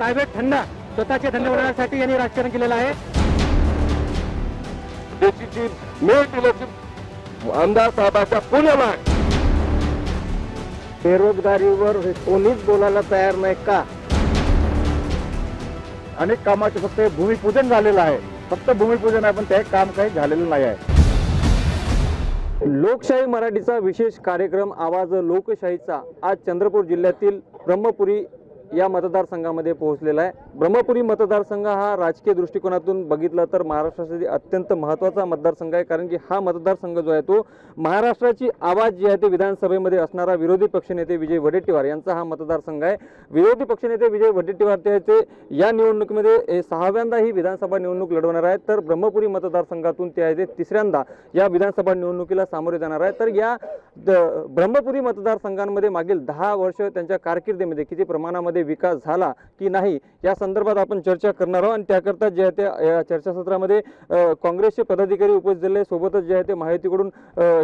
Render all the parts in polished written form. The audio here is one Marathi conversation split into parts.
प्रायव्हेट धंदा स्वतःचे धंदे उडवण्यासाठी यांनी राजकारण केलेलं आहे। देशीची मेन डीलरशिप आमदार साहेबांच्या पुण्याला बेरोजगारीवर कोणीच बोलायला तयार नाही का? अनेक कामाचे फक्त भूमिपूजन झालेलं आहे, फक्त भूमिपूजन आहे, पण ते काम काही झालेलं नाही आहे। लोकशाही मराठीचा विशेष कार्यक्रम आवाज लोकशाहीचा आज चंद्रपूर जिल्ह्यातील ब्रह्मपुरी या मतदारसंघामध्ये पोहोचलेला आहे। ब्रह्मपुरी मतदारसंघ हा राजकीय दृष्टिकोनातून बघितला तर महाराष्ट्रासाठी अत्यंत महत्त्वाचा मतदारसंघ आहे, कारण की हा मतदारसंघ जो आहे तो महाराष्ट्राची आवाज जी आहे ते विधानसभेमध्ये असणारा विरोधी पक्षनेते विजय वडेट्टीवार यांचा हा मतदारसंघ आहे। विरोधी पक्षनेते विजय वडेट्टीवार ते या निवडणुकीमध्ये 6व्यांदा ही विधानसभा निवडणूक लढवणार आहेत, तर ब्रह्मपुरी मतदारसंघातून ते आहे ते 3ऱ्यांदा या विधानसभा निवडणुकीला सामोरे जाणार आहे। तर या ब्रह्मपुरी मतदारसंघांमध्ये मागील 10 वर्ष त्यांच्या कारकिर्दीमध्ये किती प्रमाणामध्ये विकास झाला की नाही या संदर्भात आपण चर्चा करणार आहोत। आणि त्याकरता जे आहे ते या चर्चासत्रामध्ये काँग्रेसचे पदाधिकारी उपस्थित झाले, सोबतच जे आहे ते महायुतीकडून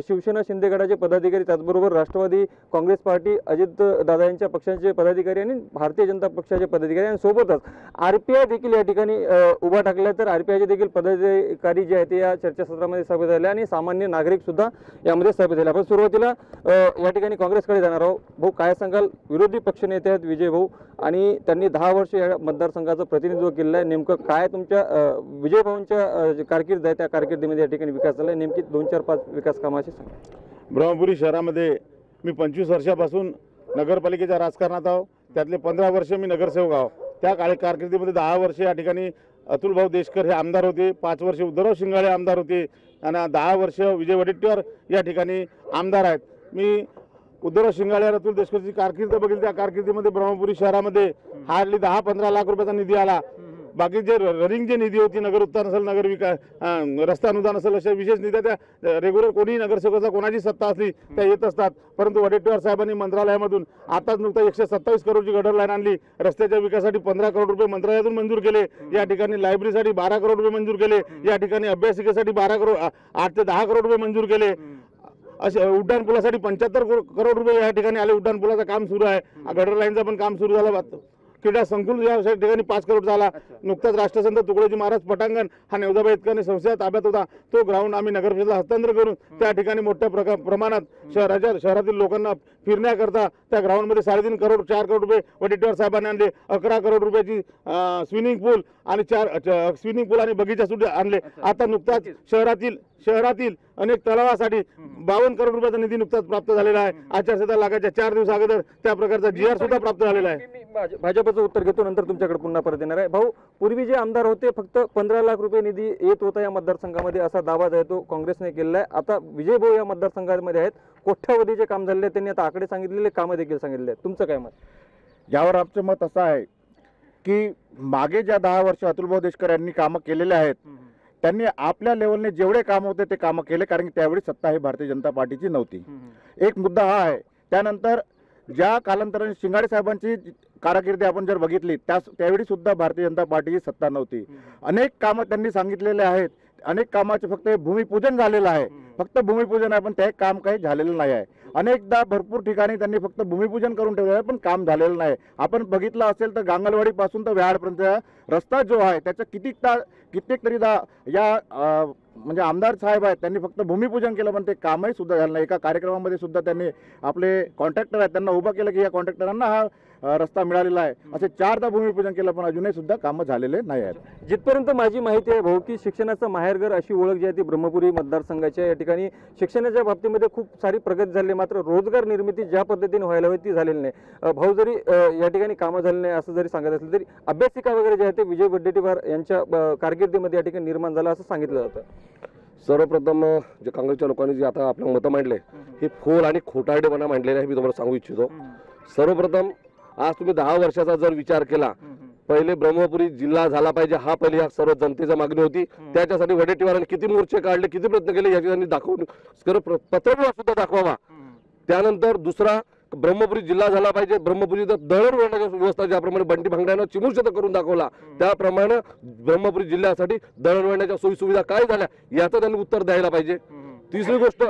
शिवसेना शिंदे गटाचे पदाधिकारी, त्याचबरोबर राष्ट्रवादी काँग्रेस पार्टी अजित दादा यांच्या पक्षाचे पदाधिकारी आणि भारतीय जनता पक्षाचे पदाधिकारी आणि सोबतच आरपीआय देखील या ठिकाणी उभा टाकला। तर आरपीआयचे देखील पदाधिकारी जे आहेत ते या चर्चासत्रामध्ये सहभागी झाले आणि सामान्य नागरिक सुद्धा यामध्ये सहभागी झाले। आपण सुरुवातीला या ठिकाणी काँग्रेसकडे जाणार आहोत। भाऊ, काय सांगाल? विरोधी पक्षनेते आहेत विजय भाऊ आणि त्यांनी 10 वर्ष या मतदारसंघाचं प्रतिनिधित्व केलेलं आहे। नेमकं काय तुमच्या विजय भाऊंच्या कारकीर्द आहे त्या कारकिर्दीमध्ये या ठिकाणी विकास झाला, नेमकी 2-4-5 विकास कामाचे सांगा। ब्रह्मपुरी शहरामध्ये मी 25 वर्षापासून नगरपालिकेच्या राजकारणात आहो, त्यातले 15 वर्ष मी नगरसेवक आहो। त्या कारकिर्दीमध्ये 10 वर्ष या ठिकाणी अतुलभाऊ देशकर हे आमदार होते, 5 वर्ष उद्धवराव शिंगाळे आमदार होते आणि 10 वर्ष विजय वडेट्टीवार या ठिकाणी आमदार आहेत। मी उद्धवराव शिंगाळे आणि अतुल देशकरची कारकीर्द बघितली, त्या कारकिर्दीमध्ये ब्रह्मपुरी शहरामध्ये हार्डली 10-15 लाख रुपयाचा निधी आला। बाकी जे रनिंग जे निधी होती, नगर उत्थान असेल, नगर विकास, रस्ता अनुदान असेल, अशा विशेष निधी त्या रेग्युलर कोणी नगरसेवकाचा कोणाची सत्ता असली त्या येत असतात। परंतु वडेट्टीवार साहेबांनी मंत्रालयामधून आताच नुकता 127 करोडची गटर लाईन आणली, रस्त्याच्या विकासासाठी 15 करोड रुपये मंत्रालयातून मंजूर केले, या ठिकाणी लायब्ररीसाठी 12 करोड रुपये मंजूर केले, या ठिकाणी अभ्यासिकेसाठी 8 ते 10 करोड रुपये मंजूर केले। असे उड्डाण पुलासाठी 75 करोड रुपये या ठिकाणी आले। उड्डाण पुलाचं काम सुरू आहे, गटर लाईनचं पण काम सुरू झालं। क्रीडा संकुल या ठिकाणी 5 करोड झाला। नुकताच राष्ट्रसंत तुकडोजी महाराज पटांगण हा नेवजाबाई इतकाने संस्थेच्या ताब्यात होता, तो ग्राउंड आम्ही नगरपरिषदेला हस्तांतर करून त्या ठिकाणी मोठ्या प्रमाणात शहरातील लोकांना फिरण्याकरता त्या ग्राउंडमध्ये 3.5 करोड 4 करोड रुपये वडेट्टीवार साहेबांनी आणले। 11 करोड रुपयाची स्विमिंग पूल आणि 4 स्विमिंग पूल आणि बगीचा सुद्धा आणले। आता नुकताच शहरातील अनेक तलावासाठी 52 करोड रुपयाचा निधी नुकताच प्राप्त झालेला आहे। आचारसंहिता लागायच्या 4 दिवस अगोदर त्या प्रकारचा GR सुद्धा प्राप्त झालेला आहे। भाजपचं उत्तर घेतो, नंतर तुमच्याकडे पुन्हा परत येणार आहे। भाऊ, पूर्वी जे आमदार होते फक्त 15 लाख रुपये निधी येत होता या मतदारसंघामध्ये असा दावा आहे तो काँग्रेसने केलेला आहे। आता विजय भाऊ या मतदारसंघामध्ये आहेत, कोट्यावधीचे काम झालेले, त्यांनी आता आकडे सांगितलेले, कामं देखील सांगितले आहेत, तुमचं काय मत? यावर आमचं मत असं आहे की मागे ज्या 10 वर्ष अतुलभाऊ देशकर यांनी कामं केलेले आहेत, त्यांनी आपल्या लेवलने जेवढे काम होते ते कामं केले, कारण की त्यावेळी सत्ता ही भारतीय जनता पार्टीची नव्हती। एक मुद्दा हा आहे। त्यानंतर ज्या कालांतराने शिंगाडे साहेबांची कारकिर्दी आपण जर बघितली त्यावेळी सुद्धा भारतीय जनता पार्टीची सत्ता नव्हती। अनेक कामं त्यांनी सांगितलेले आहेत, अनेक कामाचे फक्त भूमिपूजन झालेलं आहे, फक्त भूमिपूजन आहे, पण ते काम काही झालेलं नाही आहे। अनेकदा भरपूर ठिकाणी त्यांनी फक्त भूमिपूजन करून ठेवलेलं आहे, पण काम झालेलं नाही। आपण बघितलं असेल तर गांगलवाडी पासून तर व्याहाडपर्यंत रस्ता जो आहे त्याचं कित्येक तरीदा या म्हणजे आमदार साहेब आहेत त्यांनी फक्त भूमिपूजन केलं, पण ते कामही सुद्धा झालं नाही। एका कार्यक्रमामध्ये सुद्धा त्यांनी आपले कॉन्ट्रॅक्टर आहेत त्यांना उभा केलं की या कॉन्ट्रॅक्टरांना हा रस्ता मिळालेला आहे, असे 4दा भूमिपूजन केलं, पण अजूनही सुद्धा कामं झालेले नाही आहेत। जिथपर्यंत माझी माहिती आहे भाऊ की शिक्षणाचं माहेरघर अशी ओळख जी आहे ती ब्रह्मपुरी मतदारसंघाच्या या ठिकाणी शिक्षणाच्या बाबतीमध्ये खूप सारी प्रगती झाली, मात्र रोजगार निर्मिती ज्या पद्धतीने व्हायला हवी ती झालेली नाही। भाऊ, जरी या ठिकाणी कामं झाली नाही असं जरी सांगत असलं तरी अभ्यासिका वगैरे जे आहे ते विजय वडेट्टीवार यांच्या कारकिर्दीमध्ये या ठिकाणी निर्माण झालं असं सांगितलं जातं। सर्वप्रथम जे काँग्रेसच्या लोकांनी जे आता आपलं मतं मांडले हे फोल आणि खोटारडेपणा मांडलेलं आहे, मी तुम्हाला सांगू इच्छितो। सर्वप्रथम आज तुम्ही 10 वर्षाचा जर विचार केला, पहिले ब्रह्मपुरी जिल्हा झाला पाहिजे हा पहिले या सर्व जनतेची मागणी होती। त्याच्यासाठी वडेट्टीवारांनी किती मोर्चे काढले, किती प्रयत्न केले याची त्यांनी दाखवून पत्रव्यवहार सुद्धा दाखवावा। त्यानंतर दुसरा ब्रह्मपुरी जिल्हा झाला पाहिजे, ब्रह्मपुरीचा दळणवळणाची व्यवस्था ज्याप्रमाणे बंटी भांगड्यानं चिमुरशत करून दाखवला त्याप्रमाणे ब्रह्मपुरी जिल्ह्यासाठी दळणवळणाच्या सोयी सुविधा काय झाल्या याचं त्यांनी उत्तर द्यायला पाहिजे। तिसरी गोष्ट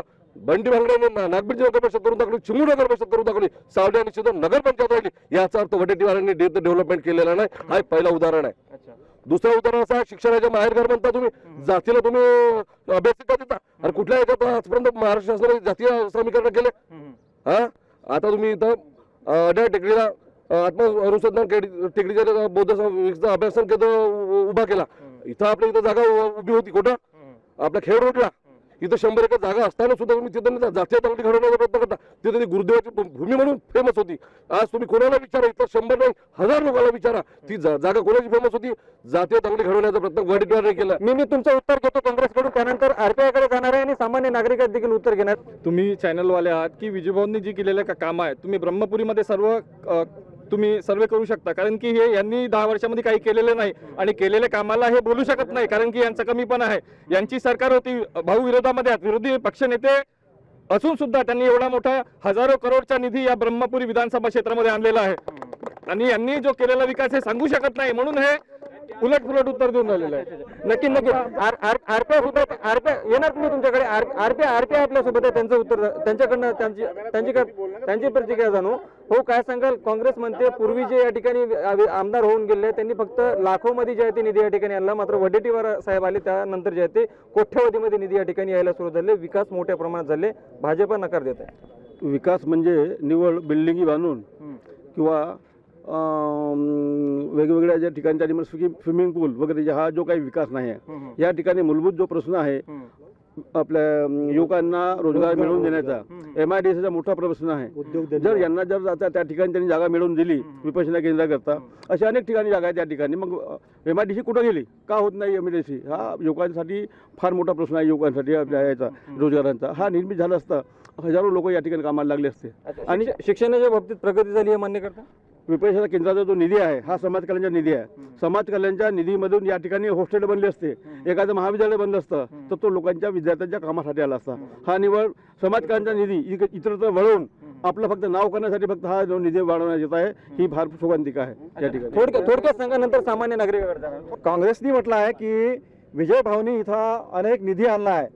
बंडी भांगड्याने नागपूरची नगर परिषद करून टाकली, चिमूर नगर परिषद करून टाकली, सावली आणि सिद्धूर नगर पंचायत राहिली. याचा अर्थ वडेट्टीवारांनी डेव्हलपमेंट केलेला नाही. हा एक पहिला उदाहरण आहे. दुसरं उदाहरण असं शिक्षणाच्या माहेरघर म्हणता तुम्ही, जातीला तुम्ही अभ्यासिका देता आणि कुठल्या याच्यात आजपर्यंत महाराष्ट्र शासनाने जातीय समीकरण केले? हा आता तुम्ही इथं अड्या टेकडीला आत्मअनुसंधान टेकडीच्या बौद्ध विकासाचा अभ्यासन केंद्र उभा केला. इथं आपल्या इथं जागा उभी होती कुठं? आपल्या खेड रोडला. इथं 100 एकर जागा असताना सुद्धा तुम्ही तिथं जातीय तंगडी घडवण्याचा प्रयत्न करता. तिथे ती गुरुदेवाची भूमी म्हणून फेमस होती. आज तुम्ही कोणाला विचारा, इथं 100 नाही 1000 लोकांना विचारा, ती जागा कोणाची फेमस होती? जातीय तंगडी घडवण्याचा प्रयत्न वडेट्टीवारांनी केला. मी तुमचं उत्तर घेतो काँग्रेसकडून, त्यानंतर RPI कडे जाणार आहे आणि सामान्य नागरिकात देखील उत्तर घेणार. तुम्ही चॅनलवाले आहात की विजयभाऊंनी जी केलेले काम आहे तुम्ही ब्रह्मपुरीमध्ये तुम्ही सर्वे करू शकता, कारण की हे यांनी 10 वर्षामध्ये काही केलेलं नाही आणि केलेल्या कामाला हे बोलू शकत नाही, कारण की यांचं कमीपणा आहे. यांची सरकार होती, भाऊ विरोधामध्ये आहेत, विरोधी पक्षनेते असून सुद्धा त्यांनी एवढा मोठा हजारो करोडचा निधी या ब्रह्मपुरी विधानसभा क्षेत्रामध्ये आणलेला आहे आणि यांनी जो केलेला विकास हे सांगू शकत नाही, म्हणून हे उलट पुलट उत्तर देऊन राहिलेलं आहे. नक्की RPI सुद्धा येणार तुम्ही तुमच्याकडे. RPI आपल्यासोबत आहे, त्यांचं उत्तर त्यांच्याकडनं त्यांची प्रतिक्रिया जाणू. हो, काय सांगाल? काँग्रेस म्हणते पूर्वी जे या ठिकाणी आमदार होऊन गेले त्यांनी फक्त लाखोमध्ये जे आहे ते निधी या ठिकाणी आणला, मात्र वडेट्टीवार साहेब आले त्यानंतर जे आहे ते कोट्यवधीमध्ये निधी या ठिकाणी यायला सुरू झाले, विकास मोठ्या प्रमाणात झाले. भाजप नकार देत आहे. विकास म्हणजे निवड बिल्डिंगी बांधून किंवा वेगवेगळ्या ज्या ठिकाणच्या स्विमिंग पूल वगैरे हा जो काही विकास नाही आहे, या ठिकाणी मूलभूत जो प्रश्न आहे आपल्या युवकांना रोजगार मिळवून देण्याचा, MIDCचा मोठा प्रश्न आहे. जर यांना जर आता त्या ठिकाणी त्यांनी जागा मिळवून दिली विपश्यना केंद्राकरता, अशा अनेक ठिकाणी जागा आहे त्या ठिकाणी, मग MIDC कुठं गेली? का होत नाही MIDC? हा युवकांसाठी फार मोठा प्रश्न आहे. युवकांसाठी आपल्या याचा रोजगारांचा हा निर्मित झाला असता हजारो लोक या ठिकाणी कामाला लागले असते. आणि शिक्षणाच्या बाबतीत प्रगती झाली हे मान्य करता? विपश्यना केंद्राचा जो निधी आहे हा समाज कल्याणचा निधी आहे. समाज कल्याणच्या निधीमधून या ठिकाणी हॉस्टेल बनले असते, एखादं महाविद्यालय बनलं असतं तर तो लोकांच्या विद्यार्थ्यांच्या कामासाठी आला असता. हा निवड समाज कल्याणचा निधी इतरत्र वळवून आपलं फक्त नाव करण्यासाठी फक्त हा जो निधी वाढवण्यात येत आहे, ही फार शोकांतिका आहे या ठिकाणी. थोडक्यात सांगा, नंतर सामान्य नागरिकाकडे जाणार. काँग्रेसनी म्हटलं आहे की विजय भाऊनी इथं अनेक निधी आणला आहे,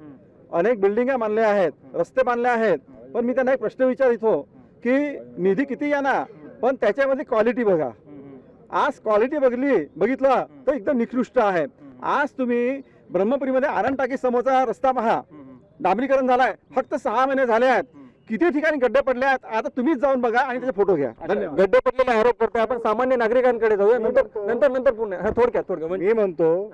अनेक बिल्डिंगा बांधल्या आहेत, रस्ते बांधले आहेत, पण मी त्यांना एक प्रश्न विचारितो की निधी किती येणार, पण त्याच्यामध्ये क्वालिटी बघा. आज क्वालिटी बघितलं तर एकदम निकृष्ट आहे. आज तुम्ही ब्रह्मपुरीमध्ये आनंद टाकी समोरचा रस्ता पहा, डांबरीकरण झालाय, फक्त 6 महिने झाले आहेत, किती ठिकाणी गड्डे पडले आहेत. आता तुम्हीच जाऊन बघा आणि त्याचे फोटो घ्या. धन्यवाद. गड्डे पडलेले आरोप करतोय आपण, सामान्य नागरिकांकडे जाऊया, नंतर पुन्हा थोडक्यात. मी म्हणतो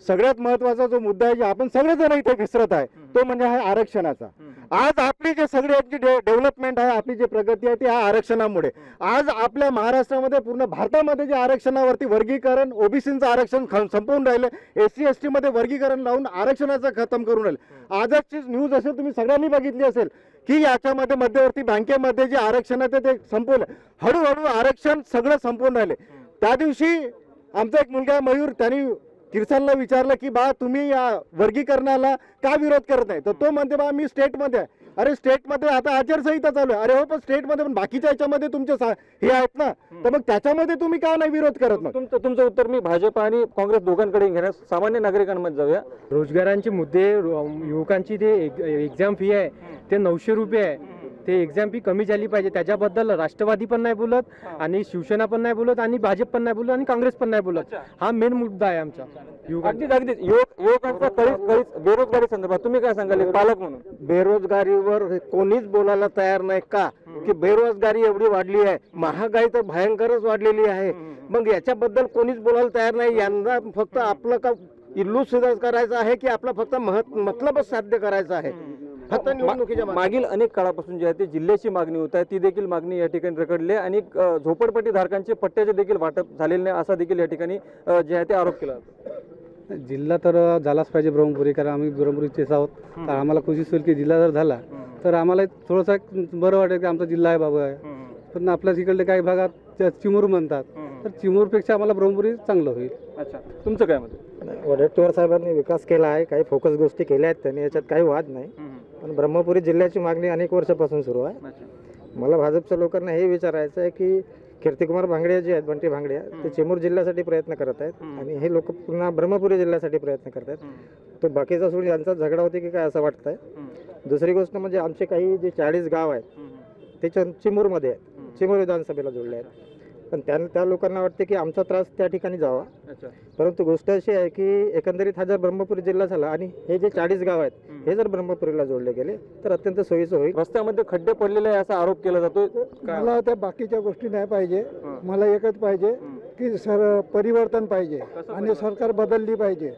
सगळ्यात महत्वाचा जो मुद्दा आहे, जे आपण सगळेजण इथे विसरत आहे, तो म्हणजे आहे आरक्षणाचा. आज आपली जे सगळी डेव्हलपमेंट आहे, आपली जी प्रगती आहे ती ह्या आरक्षणामुळे. आज आपल्या महाराष्ट्रामध्ये, पूर्ण भारतामध्ये जे आरक्षणावरती वर्गीकरण, ओबीसीचं आरक्षण संपवून राहिले, SC ST मध्ये वर्गीकरण लावून आरक्षणाचं खतम करून राहिले. आजची न्यूज असेल, तुम्ही सगळ्यांनी बघितली असेल की याच्यामध्ये मध्यवर्ती बँकेमध्ये जे आरक्षण आहे ते संपवलं. हळूहळू आरक्षण सगळं संपवून राहिले. त्या दिवशी आमचा एक मुलगा मयूर, त्यांनी किरसानला विचारलं की बा तुम्ही या वर्गीकरणाला का विरोध करत नाही, तर तो म्हणते बा मी स्टेटमध्ये आहे. अरे स्टेटमध्ये आता आचारसंहिता चालू आहे. अरे हो, पण स्टेटमध्ये पण बाकीच्या याच्यामध्ये तुमचे हे आहेत ना, तर मग त्याच्यामध्ये तुम्ही का नाही विरोध करत? मग तुमचं उत्तर मी भाजप आणि काँग्रेस दोघांकडे घेण्यास सामान्य नागरिकांमध्ये जाऊया. रोजगारांचे मुद्दे, युवकांची ते एक्झाम फी आहे ते 900 रुपये आहे. ते एक्झाम फी कमी झाली पाहिजे. त्याच्याबद्दल राष्ट्रवादी पण नाही बोलत आणि शिवसेना पण नाही बोलत आणि भाजप पण नाही बोलत आणि काँग्रेस पण नाही बोलत. हा मेन मुद्दा आहे आमचा अगदीच. युवकांचा कळीस बेरोजगारी संदर्भात तुम्ही काय सांगाल पालक म्हणून? बेरोजगारीवर कोणीच बोलायला तयार नाही का, की बेरोजगारी एवढी वाढली आहे, महागाई तर भयंकरच वाढलेली आहे. मग याच्याबद्दल कोणीच बोलायला तयार नाही. यांना फक्त आपलं का इल्लू सिद्ध करायचं आहे की आपला फक्त मतलबच साध्य करायचं आहे. फक्त निवडणुकीच्या मागील अनेक काळापासून जी आहे ती जिल्ह्याची मागणी होत आहे, ती देखील मागणी या ठिकाणी रखडली आणि झोपडपट्टी धारकांचे पट्ट्याचे देखील वाटप झालेले नाही, असा देखील या ठिकाणी जे आहे ते आरोप केला जातो. जिल्हा तर झालाच पाहिजे ब्रह्मपुरी, कारण आम्ही ब्रह्मपुरीचेच आहोत. तर आम्हाला खुशी होईल की जिल्हा जर झाला तर आम्हाला थोडंसं बरं वाटेल की आमचा जिल्हा आहे बाबा आहे. पण आपल्या तिकडले काही भागात चिमूर म्हणतात, तर चिमूरपेक्षा आम्हाला ब्रह्मपुरी चांगलं होईल. अच्छा, तुमचं काय मत? वडेट्टीवार साहेबांनी विकास केला आहे, काही फोकस गोष्टी केल्या आहेत त्यांनी, याच्यात काही वाद नाही. पण ब्रह्मपुरी जिल्ह्याची मागणी अनेक वर्षापासून सुरू आहे. मला भाजपच्या लोकांना हे विचारायचं आहे की कीर्तिकुमार भांगडिया जे आहेत, बंटी भांगडिया, ते चिमूर जिल्ह्यासाठी प्रयत्न करत आहेत आणि हे लोक पुन्हा ब्रह्मपुरी जिल्ह्यासाठी प्रयत्न करत आहेत. तो बाकीचा सोडून यांचा झगडा होते की काय असं वाटतंय? दुसरी गोष्ट म्हणजे आमचे काही जे 40 गाव आहेत ते चिमूरमध्ये आहेत, चिमूर विधानसभेला जोडले आहेत. पण त्या लोकांना वाटते की आमचा त्रास त्या ठिकाणी जावा. परंतु गोष्ट अशी आहे की एकंदरीत हा जर ब्रह्मपुरी जिल्हा झाला आणि हे जे 40 गाव आहेत हे जर ब्रह्मपुरीला जोडले गेले तर अत्यंत सोयीचं होईल. रस्त्यामध्ये खड्डे पडलेले आहे असा आरोप केला जातो. मला त्या बाकीच्या गोष्टी नाही पाहिजे, मला एकच पाहिजे की परिवर्तन पाहिजे आणि सरकार बदलली पाहिजे.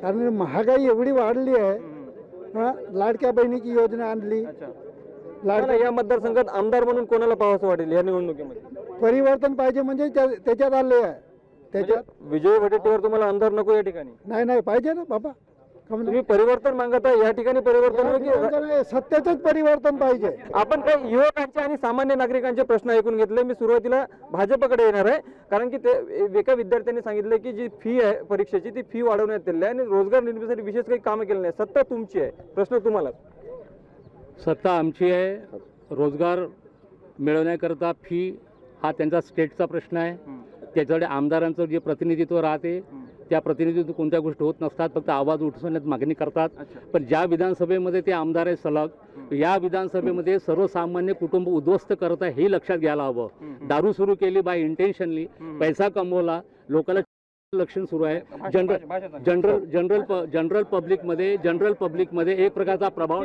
कारण महागाई एवढी वाढली आहे. लाडक्या बहिणीची योजना आणली. या मतदारसंघात आमदार म्हणून कोणाला पाहावं वाटेल या निवडणुकीमध्ये? परिवर्तन पाहिजे म्हणजे त्याच्यात आले आहे. त्याच्यात विजय वडेट्टीवार तुम्हाला आमदार नको या ठिकाणी? नाही पाहिजे ना बाबा. तुम्ही परिवर्तन मागत आहे या ठिकाणी? परिवर्तन सत्याचंच परिवर्तन पाहिजे. आपण काही युवकांचे आणि सामान्य नागरिकांचे प्रश्न ऐकून घेतले. मी सुरुवातीला भाजपकडे येणार आहे, कारण की ते एका विद्यार्थ्यांनी सांगितलं की जी फी आहे परीक्षेची ती फी वाढवण्यात आली आहे आणि रोजगार निर्मितीसाठी विशेष काही कामं केलं नाही. सत्ता तुमची आहे, प्रश्न तुम्हाला. सत्ता आमची आहे. रोजगार मिळवण्याकरता फी हा त्यांचा स्टेटचा प्रश्न आहे. त्याच्याकडे आमदारांचं जे प्रतिनिधित्व राहते त्या प्रतिनिधित्व कोणत्या गोष्टी होत नसतात, फक्त आवाज उठवण्यात मागणी करतात. पण ज्या विधानसभेमध्ये ते आमदार आहे सलग, या विधानसभेमध्ये सर्वसामान्य कुटुंब उद्ध्वस्त करत आहे हे लक्षात घ्यायला हवं. दारू सुरू केली बाय इंटेन्शनली, पैसा कमवला, लोकांना लक्षण सुरू आहे. जनरल पब्लिकमध्ये एक प्रकारचा प्रभाव.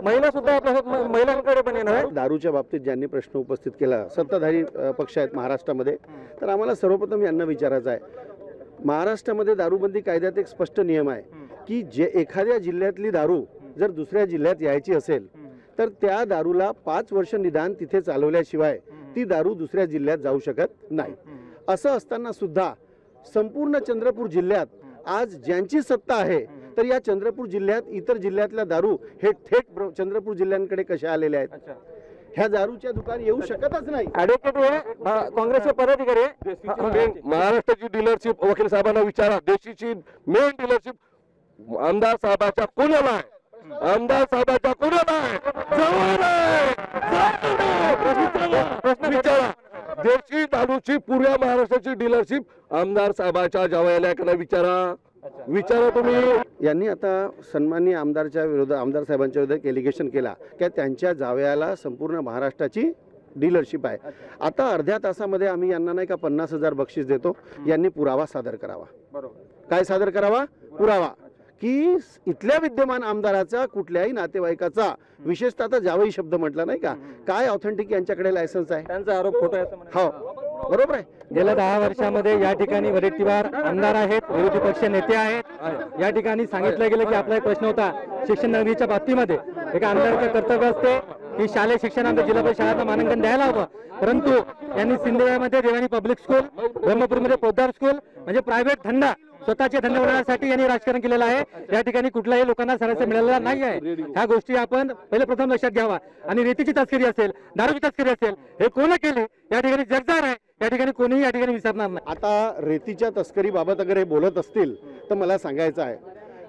महिला सुद्धा आपल्या महिलांकडे पण येणार आहे. दारूच्या बाबतीत ज्यांनी प्रश्न उपस्थित केला, सत्ताधारी पक्ष आहेत महाराष्ट्रामध्ये, तर आम्हाला सर्वप्रथम यांना विचारायचं आहे, महाराष्ट्रामध्ये दारूबंदी कायद्यात एक स्पष्ट नियम आहे की जे एखाद्या जिल्ह्यातली दारू जर दुसऱ्या जिल्ह्यात यायची असेल तर त्या दारूला 5 वर्ष निदान तिथे चालवल्याशिवाय ती दारू दुसऱ्या जिल्ह्यात जाऊ शकत नाही. असं असताना सुद्धा संपूर्ण चंद्रपूर जिल्ह्यात आज ज्यांची सत्ता आहे तर या चंद्रपूर जिल्ह्यात इतर जिल्ह्यातल्या दारू हे थेट चंद्रपूर जिल्ह्यांकडे कशा आलेल्या आहेत? ह्या दारूच्या दुकान येऊ शकतच नाही. काँग्रेसचे पदाधिकारी महाराष्ट्राची डीलरशिप वकील साहेबांना विचारा. देशीची मेन डीलरशिप आमदार साहेबाच्या कोणाला आहे? आमदार साहेबाच्या कोणाला आहे? विचारा. देशी दारूची पुऱ्या महाराष्ट्राची डीलरशिप आमदार साहेबाच्या जवळल्या विचारा तुम्ही. यांनी आता सन्माननीय आमदार साहेबांच्या विरोधात एलिगेशन केला की त्यांच्या जावयाला संपूर्ण महाराष्ट्राची डीलरशिप आहे. आता अर्ध्या तासामध्ये आम्ही यांना नाही का 50,000 बक्षीस देतो, यांनी पुरावा सादर करावा. काय सादर करावा? पुरावा की इथल्या विद्यमान आमदाराचा कुठल्याही नातेवाईकाचा, विशेषतः आता जावई शब्द म्हटला नाही का, काय ऑथेंटिक यांच्याकडे लायसन्स आहे? त्यांचा आरोप खोटा आहे. हो बरोबर आहे. गेल्या 10 वर्षामध्ये या ठिकाणी वडेट्टीवार आमदार आहेत, विरोधी पक्ष नेते आहेत. या ठिकाणी सांगितलं गेलं की आपला एक प्रश्न होता शिक्षण नगरीच्या बाबतीमध्ये. एका आमदाराचं कर्तव्य असते की शालेय शिक्षणामध्ये जिल्हा परिषद शाळांना मानांकन द्यायला हवं, परंतु यांनी सिंधुदुर्गमध्ये देवानी पब्लिक स्कूल, ब्रह्मपूरमध्ये पोद्दार स्कूल म्हणजे प्रायव्हेट धंदा, स्वतःचे धंदे होण्यासाठी यांनी राजकारण केलेलं आहे. या ठिकाणी कुठलाही लोकांना सरस मिळालेला नाही आहे. ह्या गोष्टी आपण पहिले प्रथम लक्षात घ्यावा. आणि रेतीची तस्करी असेल, दारूची तस्करी असेल, हे कोण केली या ठिकाणी जगजार आहे. या ठिकाणी कोणीही या ठिकाणी विसरणार नाही. आता रेतीच्या तस्करीबाबत अगर हे बोलत असतील तर मला सांगायचं आहे,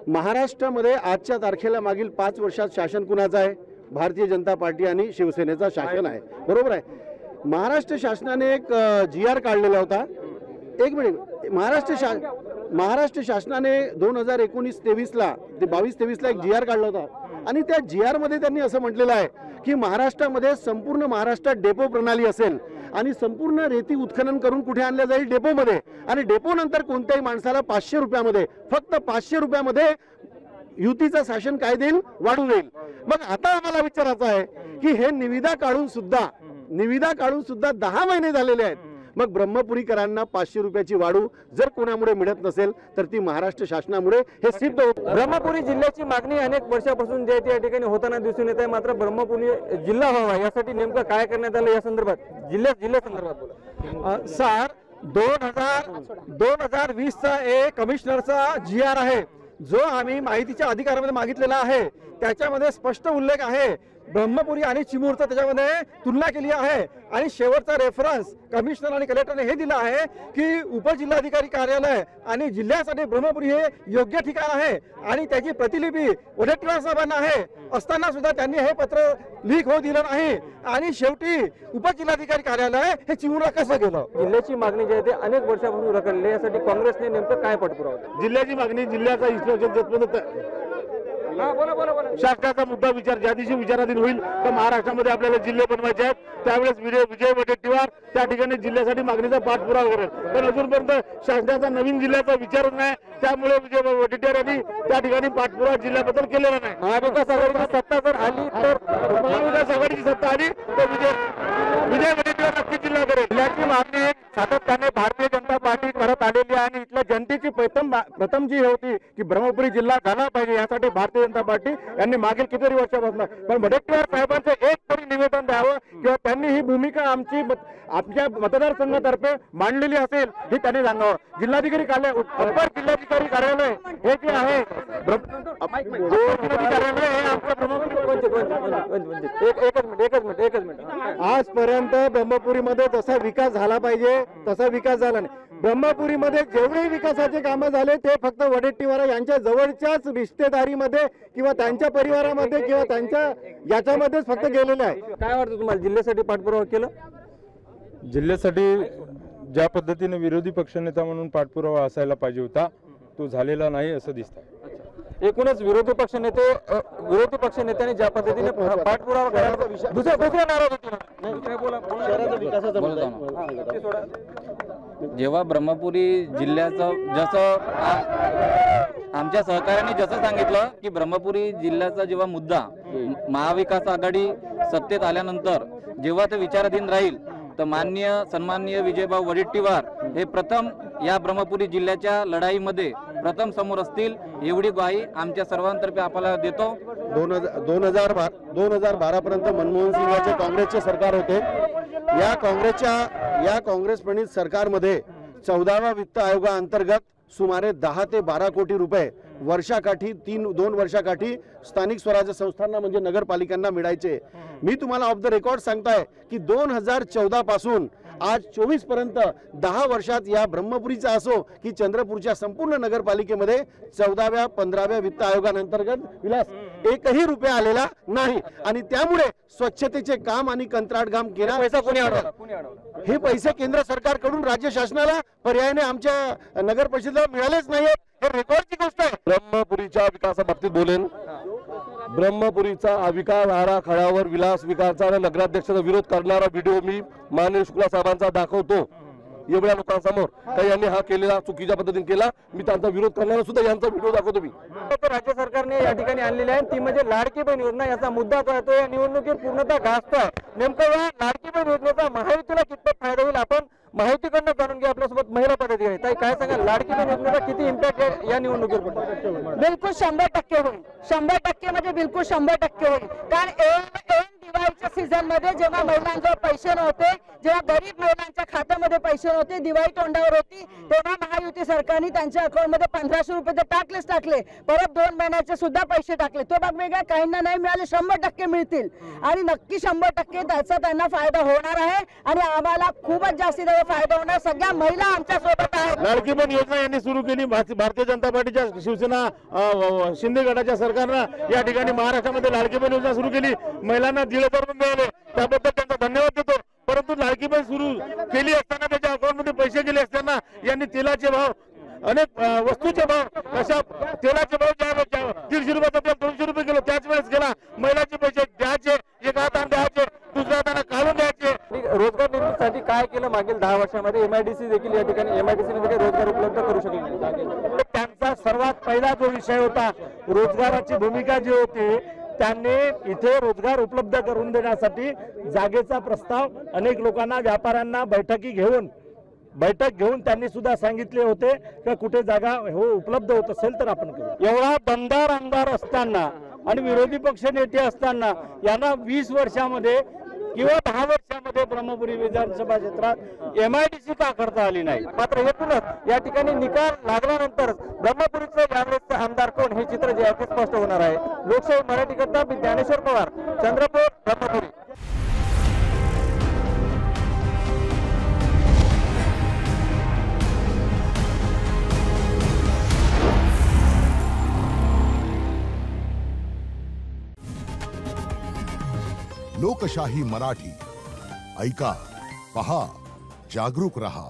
महाराष्ट्रामध्ये आजच्या तारखेला मागील 5 वर्षात शासन कुणाचं आहे? भारतीय जनता पार्टी आणि शिवसेनेचा शासन आहे. बरोबर आहे. महाराष्ट्र शासनाने एक GR काढलेला होता. एक मिनिट. महाराष्ट्र शासनाने 2019-23ला ते 22-23ला एक GR काढला होता आणि त्या GR मध्ये त्यांनी असं म्हटलेलं आहे की महाराष्ट्रामध्ये संपूर्ण महाराष्ट्रात डेपो प्रणाली असेल आणि संपूर्ण रेती उत्खनन करून कुठे आणल्या जाईल? डेपोमध्ये. आणि डेपो नंतर कोणत्याही माणसाला 500 रुपयामध्ये, फक्त 500 रुपयामध्ये युतीचं शासन काय देईल? वाढू देईल. मग आता आम्हाला विचारायचं आहे की हे निविदा काढून सुद्धा 10 महिने झालेले आहेत. मग ब्रह्मपुरीकरांना 500 रुपयाची वाढू जर कोणामुळे मिळत नसेल तर ती महाराष्ट्र शासनामुळे हे सिद्ध होत. ब्रह्मपुरी जिल्ह्याची मागणी अनेक वर्षापासून जे या ठिकाणी होताना दिसून येत आहे. मात्र ब्रह्मपुरी जिल्हा व्हावा यासाठी नेमकं काय करण्यात आलं या संदर्भात, जिल्ह्यासंदर्भात बोला. सर 2020चा एक कमिशनरचा GR आहे जो आम्ही माहितीच्या अधिकारामध्ये मागितलेला आहे. त्याच्यामध्ये स्पष्ट उल्लेख आहे ब्रह्मपुरी आणि चिमूरचा, त्याच्यामध्ये तुलना केली आहे. आणि शेवटचा रेफरन्स कमिशनर आणि कलेक्टरने हे दिला आहे की उपजिल्हाधिकारी कार्यालय आणि जिल्ह्यासाठी ब्रह्मपुरी हे योग्य ठिकाण आहे. आणि त्याची प्रतिलिपी वडेट्टीवार साहेबांना आहे असताना सुद्धा त्यांनी हे पत्र लीक होऊ दिलं नाही. आणि शेवटी उपजिल्हाधिकारी कार्यालय हे चिमूरला कसं गेलं? जिल्ह्याची मागणी जी आहे ते अनेक वर्षापासून रखडली, यासाठी काँग्रेसने नेमकं काय पाठपुरावा? जिल्ह्याची मागणी, जिल्ह्याचा शासनाचा मुद्दा विचार ज्या दिवशी विचाराधीन होईल तर महाराष्ट्रामध्ये आपल्याला जिल्हे बनवायचे आहेत, त्यावेळेस विजय वडेट्टीवार त्या ठिकाणी जिल्ह्यासाठी मागणीचा पाठपुरावा करेल. पण अजूनपर्यंत शासनाचा नवीन जिल्ह्याचा विचारच नाही, त्यामुळे विजय वडेट्टीवार यांनी त्या ठिकाणी पाठपुरावा जिल्ह्याबद्दल केलेला नाही. महाविकास आघाडीची सत्ता जर आली तर महाविकास आघाडीची सत्ता आली तर विजय वडेट्टीवार नक्की जिल्हा करेल. जिल्ह्याची मागणी सातत्याने भारतीय जनता पार्टी करत आलेली आहे आणि इथल्या जनतेची प्रथम जी होती की ब्रह्मपुरी जिल्हा झाला पाहिजे, यासाठी भारतीय जनता पार्टी यांनी मागील कितीतरी वर्षापासून पण वडेट्टीवार साहेबांचं एक तरी निवेदन द्यावं किंवा त्यांनी ही भूमिका आमच्या मतदारसंघातर्फे मांडलेली असेल ही त्यांनी सांगावं. जिल्हाधिकारी कार्यालय अप्पर जिल्हाधिकारी कार्यालय हे जे आहे कार्यालय हे आमचं एकच मिनिट आजपर्यंत ब्रह्मपुरीमध्ये जसा विकास झाला पाहिजे तसा विकास झाला नाही. ब्रह्मपुरीमध्ये जेवढे विकासाचे कामं झाले ते फक्त वडेट्टीवार यांच्या जवळच्याच रिश्तेदारीमध्ये किंवा त्यांच्या परिवारामध्ये किंवा त्यांच्या याच्यामध्येच फक्त गेलेले आहे. काय वाटतं तुम्हाला, जिल्ह्यासाठी पाठपुरावा केलं? जिल्ह्यासाठी ज्या पद्धतीने विरोधी पक्षनेता म्हणून पाठपुरावा असायला पाहिजे होता तो झालेला नाही असं दिसतं. एकूणच विरोधी पक्षनेत्याने ज्या पद्धतीने पाठपुरावा करायचा दुसरा नाराज जेव्हा ब्रह्मपुरी जिल्ह्याचं जसं आमच्या सहकार्याने जसं सांगितलं की ब्रह्मपुरी जिल्ह्याचा जेव्हा मुद्दा महाविकास आघाडी सत्तेत आल्यानंतर जेव्हा ते विचाराधीन राहील तर सन्माननीय विजयभाऊ वडेट्टीवार हे प्रथम या ब्रह्मपुरी जिल्ह्याच्या लढाईमध्ये प्रथम समोर असतील एवढी ग्वाही आमच्या सर्वांतर्फे आपल्याला देतो. 2012 पर्यंत मनमोहन सिंगांचे काँग्रेसचे सरकार होते. या काँग्रेस प्रणित सरकारमध्ये 14व्या वित्त आयोगाअंतर्गत सुमारे 10 ते 12 कोटी रुपये वर्षाकाठी 2 वर्षाकाठी स्थानिक स्वराज्य संस्थांना म्हणजे नगरपालिकांना मिळायचे. मी तुम्हाला ऑफ द रेकॉर्ड सांगताय की 2014 पासून आज 24 पर्यंत 10 वर्षात या ब्रह्मपुरीचा असो की चंद्रपूरच्या संपूर्ण नगरपालिकेमध्ये 14व्या 15व्या वित्त आयोगाअंतर्गत विलास एकही रुपया आलेला नाही. आणि त्यामुळे स्वच्छतेचे काम आणि कंत्राट काम केला पैसा कोणी अडवला? हे पैसे केंद्र सरकारकडून राज्य शासनाला पर्यायाने आमच्या नगर परिषदेला मिळालेच नाहीत. हे रेकॉर्डची गोष्ट आहे. ब्रह्मपुरीच्या विकासाबाबतीत बोलेन. ब्रह्मपुरीचा विकास आराखड्यावर विलास विकासाचा नगराध्यक्षाचा विरोध करणारा व्हिडिओ मी माननीय शुक्ला साहेबांचा दाखवतो एवढ्या लोकांसमोर. काही यांनी हा केलेला चुकीच्या पद्धतीने केला, मी त्यांचा विरोध करणारा सुद्धा यांचा व्हिडिओ दाखवतो मी. राज्य सरकारने या ठिकाणी आणलेली आहे ती म्हणजे लाडकी बहीण योजना. याचा मुद्दा जो आहे तो या निवडणुकीत पूर्णतः गाजतोय. नेमकं या लाडकी बहीण योजनेचा महायुतीला कितपत फायदा होईल आपण माहितीकडनं जाणून घ्या. आपल्यासोबत महिला पदाधिकारी ताई, काय सांगाल, लाडकी बहीण योजनेचा किती इम्पॅक्ट या निवडणुकीवर पडतो? बिलकुल 100% होईल. 100% म्हणजे बिलकुल 100% होईल. कारण दिवाळीच्या सीझन मध्ये जेव्हा महिलांजवळ पैसे नव्हते, जेव्हा गरीब महिलांच्या खात्यामध्ये पैसे नव्हते, दिवाळी तोंडावर होती, तेव्हा महायुती सरकारने त्यांच्या अकाउंटमध्ये 1500 रुपये तर टाकले. परत 2 महिन्याचे सुद्धा पैसे टाकले. तो भाग वेगळा, काहींना नाही मिळाले, 100% मिळतील आणि नक्की 100% त्याचा त्यांना फायदा होणार आहे आणि आम्हाला खूपच जास्ती फायदा होणार. सगळ्या महिला आमच्या सोबत आहेत. लाडकी बहीण योजना यांनी सुरू केली. भारतीय जनता पार्टीच्या शिवसेना शिंदे गटाच्या सरकारनं या ठिकाणी महाराष्ट्रामध्ये लाडकी बहीण योजना सुरू केली. महिलांना 1,500 रुपये मिळाले, त्याबद्दल त्यांचा धन्यवाद देतो. परंतु लाडकी बहीण सुरू केली असताना त्याच्या अकाउंटमध्ये पैसे गेले असताना यांनी तेलाचे भाव, अनेक वस्तूचे भाव, कशा तेलाचे भाव 150 रुपयाचा तेल 200 रुपये किलो त्याच वेळेस गेला. महिलाचे पैसे द्यायचे, एक हाताने द्यायचे, दुसऱ्या हाताने काढून द्यायचे. रोजगार निर्मितीसाठी काय केलं मागील 10 वर्षामध्ये? MIDC देखील या ठिकाणी MIDC मध्ये रोजगार उपलब्ध करू शकले. त्यांचा सर्वात पहिला जो विषय होता रोजगाराची भूमिका जी होती, त्यांनी इथे रोजगार उपलब्ध करून देण्यासाठी जागेचा प्रस्ताव अनेक लोकांना, व्यापाऱ्यांना बैठक घेऊन त्यांनी सुद्धा सांगितले होते की कुठे जागा उपलब्ध होत असेल तर आपण करू. एवढा दमदार आमदार असताना आणि विरोधी पक्ष नेते असताना यांना 20 वर्षामध्ये किंवा 10 वर्षामध्ये ब्रह्मपुरी विधानसभा क्षेत्रात MIDC का करता आली नाही. मात्र एकूणच या ठिकाणी निकाल लागल्यानंतर ब्रह्मपुरीचं यावेळेसचे आमदार कोण हे चित्र जे आहे ते स्पष्ट होणार आहे. लोकशाही मराठी करता मी ज्ञानेश्वर पवार, चंद्रपूर, ब्रह्मपुरी. लोकशाही मराठी ऐका, पहा, जागरूक रहा.